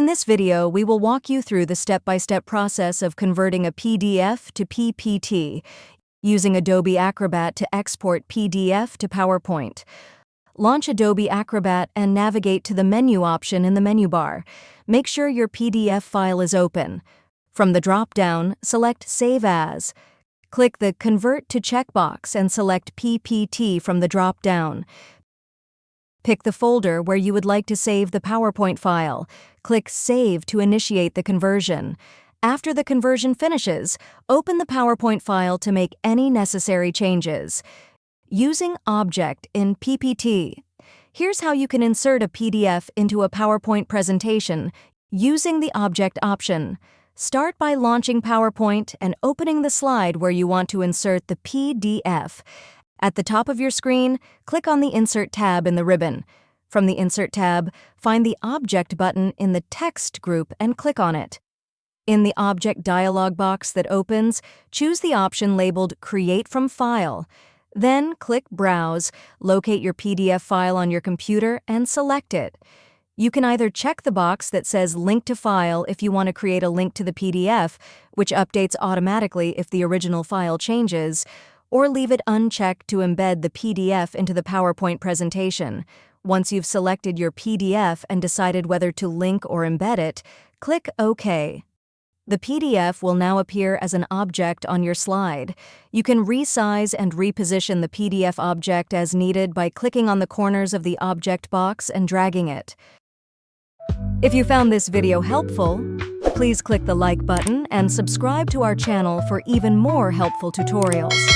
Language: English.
In this video, we will walk you through the step-by-step process of converting a PDF to PPT, using Adobe Acrobat to export PDF to PowerPoint. Launch Adobe Acrobat and navigate to the menu option in the menu bar. Make sure your PDF file is open. From the drop-down, select Save As. Click the Convert to checkbox and select PPT from the drop-down. Pick the folder where you would like to save the PowerPoint file. Click Save to initiate the conversion. After the conversion finishes, open the PowerPoint file to make any necessary changes. Using Object in PPT. Here's how you can insert a PDF into a PowerPoint presentation using the Object option. Start by launching PowerPoint and opening the slide where you want to insert the PDF. At the top of your screen, click on the Insert tab in the ribbon. From the Insert tab, find the Object button in the Text group and click on it. In the Object dialog box that opens, choose the option labeled Create from File. Then click Browse, locate your PDF file on your computer, and select it. You can either check the box that says Link to File if you want to create a link to the PDF, which updates automatically if the original file changes, or leave it unchecked to embed the PDF into the PowerPoint presentation. Once you've selected your PDF and decided whether to link or embed it, click OK. The PDF will now appear as an object on your slide. You can resize and reposition the PDF object as needed by clicking on the corners of the object box and dragging it. If you found this video helpful, please click the like button and subscribe to our channel for even more helpful tutorials.